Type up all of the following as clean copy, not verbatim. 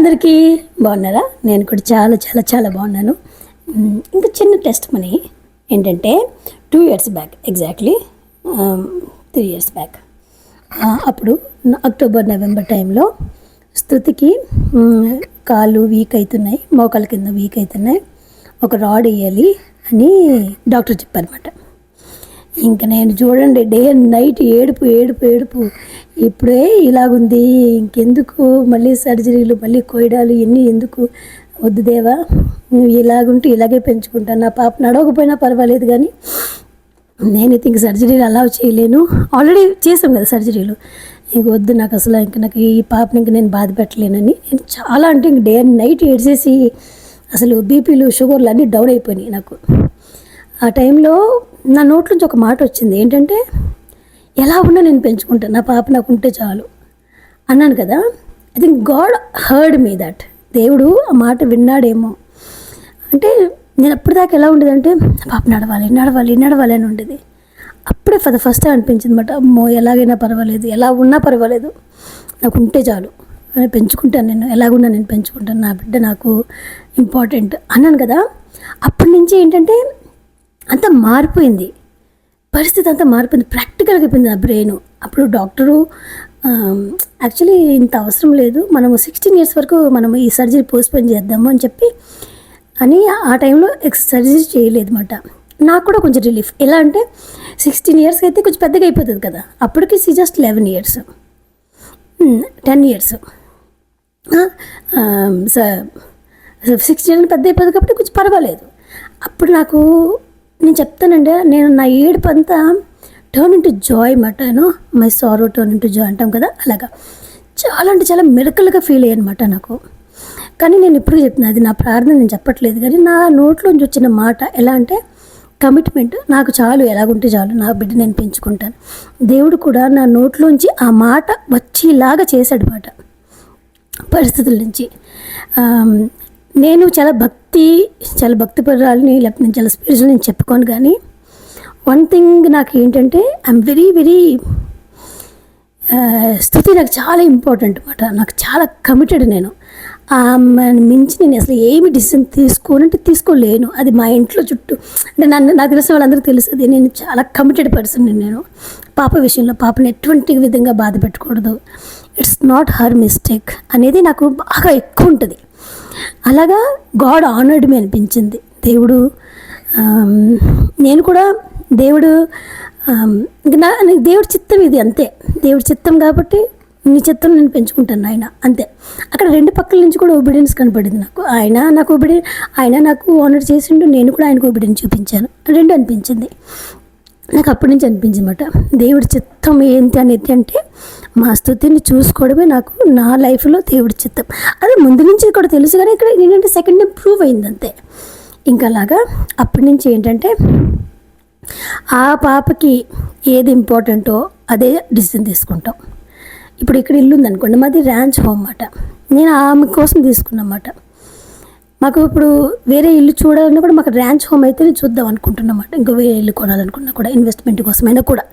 అందరికీ బాగున్నారా? నేను కూడా చాలా చాలా చాలా బాగున్నాను. ఇంకా చిన్న టెస్ట్ మనీ ఏంటంటే 2 years back, exactly 3 years back, అప్పుడు అక్టోబర్ నవంబర్ టైంలో స్తుతికి కాళ్ళు వీక్ అవుతున్నాయి, మోకాళ్ళ కింద వీక్ అవుతున్నాయి, ఒక రాడ్ వేయాలి అని డాక్టర్ చెప్పారన్నమాట. ఇంకా నేను చూడండి డే అండ్ నైట్ ఏడుపు ఏడుపు ఏడుపు, ఇప్పుడే ఇలాగుంది, ఇంకెందుకు మళ్ళీ సర్జరీలు, మళ్ళీ కోయడాలు, ఇవన్నీ ఎందుకు, వద్దు దేవా, నువ్వు ఇలాగుంటే ఇలాగే పెంచుకుంటాను, నా పాప నడవకపోయినా పర్వాలేదు కానీ నేనైతే ఇంక సర్జరీలు అలా చేయలేను, ఆల్రెడీ చేసాం కదా సర్జరీలు, ఇంక వద్దు నాకు అసలు, ఇంక నాకు ఈ పాపని ఇంక నేను బాధ పెట్టలేనని నేను చాలా, అంటే ఇంక డే అండ్ నైట్ ఏడ్చేసి అసలు బీపీలు షుగర్లు అన్నీ డౌన్ అయిపోయినాయి నాకు. ఆ టైంలో నా నోట్లోంచి ఒక మాట వచ్చింది, ఏంటంటే ఎలా ఉన్నా నేను పెంచుకుంటాను, నా పాప నాకు ఉంటే చాలు అన్నాను కదా. I think God heard me that. దేవుడు ఆ మాట విన్నాడేమో. అంటే నేను అప్పటిదాకా ఎలా ఉండేదంటే నా పాప నడవాలి నడవాలి నడవాలి అని ఉండేది. అప్పుడే ఫర్ ద ఫస్ట్ టైం అనిపించింది అనమాట, అమ్మో ఎలాగైనా పర్వాలేదు, ఎలా ఉన్నా పర్వాలేదు, నాకు ఉంటే చాలు, పెంచుకుంటాను, నేను ఎలాగున్నా నేను పెంచుకుంటాను, నా బిడ్డ నాకు ఇంపార్టెంట్ అన్నాను కదా. అప్పటి నుంచి ఏంటంటే అంతా మారిపోయింది, పరిస్థితి అంతా మారిపోయింది, ప్రాక్టికల్గా అయిపోయింది నా బ్రెయిన్. అప్పుడు డాక్టరు యాక్చువల్లీ ఇంత అవసరం లేదు, మనము 16 years వరకు మనము ఈ సర్జరీ పోస్ట్పోన్ చేద్దాము అని చెప్పి అని ఆ టైంలో సర్జరీ చేయలేదు అనమాట. నాకు కూడా కొంచెం రిలీఫ్. ఎలా అంటే 16 years అయితే కొంచెం పెద్దగా అయిపోతుంది కదా, అప్పటికి జస్ట్ 11 years 10 years 16 పెద్ద అయిపోతుంది కాబట్టి కొంచెం పర్వాలేదు. అప్పుడు నాకు, నేను చెప్తానండి, నేను నా ఏడుపు అంతా టర్న్ ఇంటూ జాయ్ అన్నమాట. My sorrow turn into Joy అంటాం కదా, అలాగా చాలా అంటే చాలా మిరకల్గా ఫీల్ అయ్యాయి అనమాట నాకు. కానీ నేను ఇప్పుడు చెప్తున్నా, అది నా ప్రార్థన, నేను చెప్పట్లేదు, కానీ నా నోట్లోంచి వచ్చిన మాట ఎలా అంటే కమిట్మెంట్, నాకు చాలు, ఎలాగుంటే చాలు, నా బిడ్డ నేను పెంచుకుంటాను. దేవుడు కూడా నా నోట్లోంచి ఆ మాట వచ్చేలాగా చేశాడు అన్నమాట పరిస్థితుల నుంచి. నేను చాలా భక్తిపరాలని, లేకపోతే నేను చాలా స్పిరిచువల్ నేను చెప్పుకోను, కానీ వన్ థింగ్ నాకు ఏంటంటే ఐఎమ్ వెరీ వెరీ స్తుతి నాకు చాలా ఇంపార్టెంట్ అన్నమాట. నాకు చాలా కమిటెడ్. నేను మించి నేను అసలు ఏమి డిసిజన్ తీసుకోలేను. అది మా ఇంట్లో చుట్టూ, అంటే నాకు తెలిసిన వాళ్ళందరూ తెలుసు, అది నేను చాలా కమిటెడ్ పర్సన్. నేను పాప విషయంలో పాపని ఎటువంటి విధంగా బాధ పెట్టకూడదు, ఇట్స్ నాట్ హర్ మిస్టేక్ అనేది నాకు బాగా ఎక్కువ ఉంటుంది. అలాగా గాడ్ ఆనర్డ్ మీ అనిపించింది. దేవుడు, నేను కూడా దేవుడు దేవుడి చిత్తం ఇది, అంతే. దేవుడి చిత్తం కాబట్టి నీ చిత్తం నేను పెంచుకుంటాను ఆయన, అంతే. అక్కడ రెండు పక్కల నుంచి కూడా ఒబీడియన్స్ కనపడింది నాకు. ఆయన నాకు ఆనర్ చేసిండు, నేను కూడా ఆయనకు ఒబీడియన్స్ చూపించాను, రెండు అనిపించింది నాకు. అప్పటి నుంచి అనిపించింది అన్నమాట, దేవుడి చిత్తం ఏంటి అనేది అంటే మా స్తుతిని చూసుకోవడమే నాకు నా లైఫ్లో దేవుడి చిత్తం. అది ముందు నుంచి కూడా తెలుసు, కానీ ఇక్కడ ఏంటంటే సెకండ్ టైం ప్రూవ్ అయింది అంతే. ఇంకా అలాగా అప్పటి నుంచి ఏంటంటే ఆ పాపకి ఏది ఇంపార్టెంటో అదే డిసిజన్ తీసుకుంటాం. ఇప్పుడు ఇక్కడ ఇల్లు ఉందనుకోండి, మాది ర్యాంచ్ హోమ్ అన్నమాట, నేను ఆమె కోసం తీసుకున్నమాట. మాకు ఇప్పుడు వేరే ఇల్లు చూడాలన్నా కూడా మాకు ర్యాంచ్ హోమ్ అయితే చూద్దాం అనుకుంటున్నమాట. ఇంకా వేరే ఇల్లు కొనాలనుకున్నా కూడా ఇన్వెస్ట్మెంట్ కోసమైనా కూడా,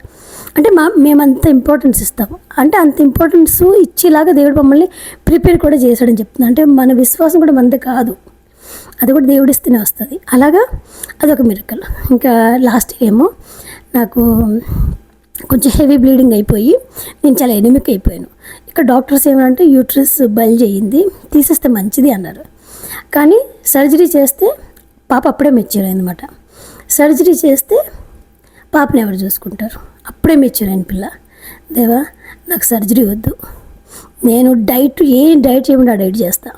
అంటే మేమంత ఇంపార్టెన్స్ ఇస్తాము, అంటే అంత ఇంపార్టెన్స్ ఇచ్చేలాగా దేవుడు మమ్మల్ని ప్రిపేర్ కూడా చేశాడని చెప్తున్నాను. అంటే మన విశ్వాసం కూడా మనది కాదు, అది కూడా దేవుడు ఇస్తేనే వస్తుంది. అలాగా అదొక మిరకల్. ఇంకా లాస్ట్ ఏమో నాకు కొంచెం హెవీ బ్లీడింగ్ అయిపోయి నేను చాలా ఎనిమిక్ అయిపోయాను. ఇక్కడ డాక్టర్స్ ఏమంటే యూట్రస్ బల్జ్ అయ్యింది, తీసేస్తే మంచిది అన్నారు. కానీ సర్జరీ చేస్తే పాప అప్పుడే మెచ్యూర్ అయిందన్నమాట. సర్జరీ చేస్తే పాపని ఎవరు చూసుకుంటారు, అప్పుడే మెచ్యూర్ అయిన పిల్ల. దేవా నాకు సర్జరీ వద్దు, నేను ఏం డైట్ చేయకుండా డైట్ చేస్తా,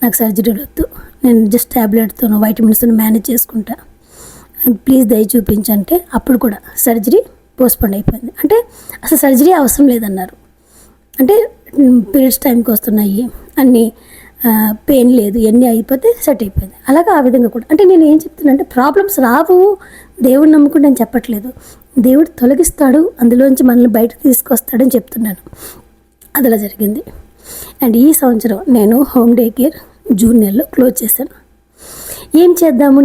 నాకు సర్జరీ వద్దు, నేను జస్ట్ ట్యాబ్లెట్తో వైటమిన్స్తో మేనేజ్ చేసుకుంటా, ప్లీజ్ దయ చూపించంటే అప్పుడు కూడా సర్జరీ పోస్ట్పోన్ అయిపోయింది. అంటే అసలు సర్జరీ అవసరం లేదన్నారు. అంటే పీరియడ్స్ టైంకి వస్తున్నాయి, అన్నీ పెయిన్ లేదు, ఇవన్నీ అయిపోతే సెట్ అయిపోయింది. అలాగా ఆ విధంగా కూడా, అంటే నేను ఏం చెప్తున్నా అంటే ప్రాబ్లమ్స్ రావు, దేవుడు నమ్ముకుంటే నేను చెప్పట్లేదు, దేవుడు తొలగిస్తాడు, అందులోంచి మనల్ని బయట తీసుకొస్తాడని చెప్తున్నాను. అది అలా జరిగింది. అండ్ ఈ సంవత్సరం నేను హోమ్ డే కేర్ జూన్ నెలలో క్లోజ్ చేశాను.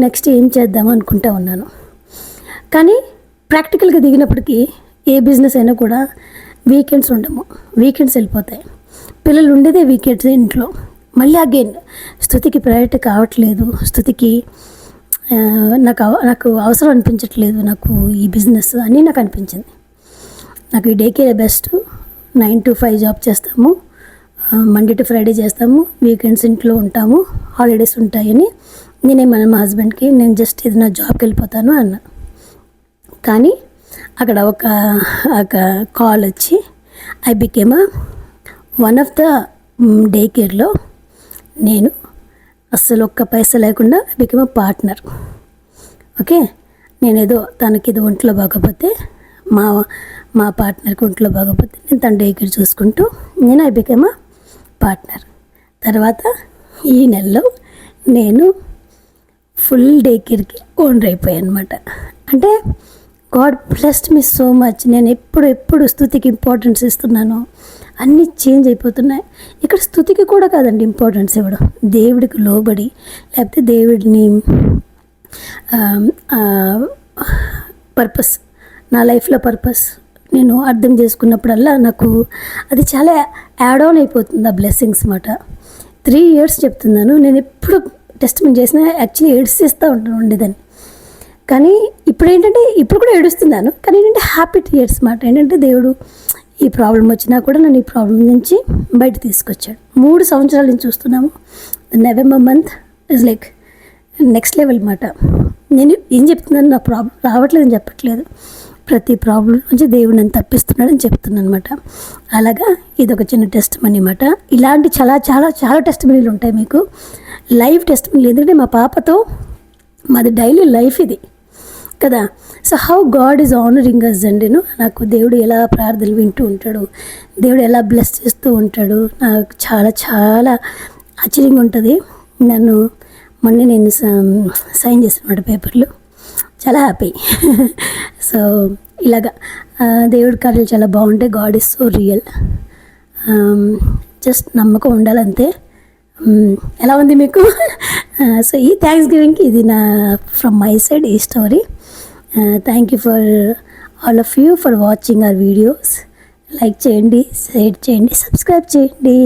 నెక్స్ట్ ఏం చేద్దాము అనుకుంటా ఉన్నాను. కానీ ప్రాక్టికల్గా దిగినప్పటికీ ఏ బిజినెస్ అయినా కూడా వీకెండ్స్ ఉండము, వీకెండ్స్ వెళ్ళిపోతాయి. పిల్లలు ఉండేదే వీకెండ్స్ ఇంట్లో, మళ్ళీ అగైన్ స్తుతికి ప్రయారిటీ కావట్లేదు, స్తుతికి నాకు అవసరం అనిపించట్లేదు, నాకు ఈ బిజినెస్ అని నాకు అనిపించింది. నాకు ఈ day care best. 9 to 5 job చేస్తాము, మండే టు ఫ్రైడే చేస్తాము, వీకెండ్స్ ఇంట్లో ఉంటాము, హాలిడేస్ ఉంటాయని నేనేమన్నా మా హస్బెండ్కి నేను జస్ట్ ఇది నా జాబ్కి వెళ్ళిపోతాను అన్నా. కానీ అక్కడ ఒక కాల్ వచ్చి I became one of the day కేర్లో నేను అస్సలు ఒక్క పైసా లేకుండా ఐ బికేమ్ పార్ట్నర్. ఓకే, నేనేదో తనకి ఇది ఒంట్లో బాగోపోతే మా పార్ట్నర్కి ఒంట్లో బాగోపోతే నేను తన డే కేర్ చూసుకుంటూ నేను ఐ బికేమ్ పార్ట్నర్. తర్వాత ఈ నెలలో నేను ఫుల్ డే కేర్కి ఓనర్ అయిపోయాను అనమాట. అంటే గాడ్ బ్లెస్డ్ మీ సో మచ్. నేను ఎప్పుడు స్తుతికి ఇంపార్టెన్స్ ఇస్తున్నాను, అన్నీ చేంజ్ అయిపోతున్నాయి. ఇక్కడ స్తుతికి కూడా కాదండి ఇంపార్టెన్స్ ఇవ్వడం, దేవుడికి లోబడి, లేకపోతే దేవుడిని పర్పస్, నా లైఫ్లో పర్పస్ నేను అర్థం చేసుకున్నప్పుడల్లా నాకు అది చాలా యాడ్ ఆన్ అయిపోతుంది ఆ బ్లెస్సింగ్స్ మాట. 3 years చెప్తున్నాను. నేను ఎప్పుడు టెస్ట్మెంట్ చేసినా యాక్చువల్లీ ఏడుస్తూ ఉండేదాన్ని. కానీ ఇప్పుడు కూడా ఏడుస్తున్నాను. కానీ ఏంటంటే హ్యాపీ టీయర్స్ మాట. ఏంటంటే దేవుడు ఈ ప్రాబ్లం వచ్చినా కూడా నన్ను ఈ ప్రాబ్లం నుంచి బయట తీసుకొచ్చాడు. 3 సంవత్సరాల నుంచి చూస్తున్నాము. November month is like next level మాట. నేను ఏం చెప్తున్నాను, నా ప్రాబ్లం రావట్లేదని చెప్పట్లేదు, ప్రతి ప్రాబ్లం నుంచి దేవుడు నన్ను తప్పిస్తున్నాడని చెప్తున్నాను అనమాట. అలాగా ఇదొక చిన్న టెస్ట్ మనీ అనమాట. ఇలాంటి చాలా చాలా చాలా టెస్ట్ మనీలు ఉంటాయి మీకు, లైవ్ టెస్ట్ మనీలు. ఎందుకంటే మా పాపతో మాది డైలీ లైఫ్ ఇది కదా. So how God is honouring us అండి. నాకు దేవుడు ఎలా ప్రార్థనలు వింటూ ఉంటాడు, దేవుడు ఎలా బ్లెస్ చేస్తూ ఉంటాడు, నాకు చాలా చాలా ఆశ్చర్యంగా ఉంటుంది. నేను సైన్ చేసిన పేపర్లు, చాలా హ్యాపీ. సో ఇలాగా దేవుడి కార్యాలు చాలా బాగుంటాయి. God is so real. Just నమ్మకం ఉండాలంతే. ఎలా ఉంది మీకు? సో ఈ థ్యాంక్స్ గివింగ్కి ఇది నా ఫ్రమ్ మై సైడ్ ఈ story. Thank you for all of you for watching our videos. Like చేయండి, షేర్ చేయండి, సబ్స్క్రైబ్ చేయండి.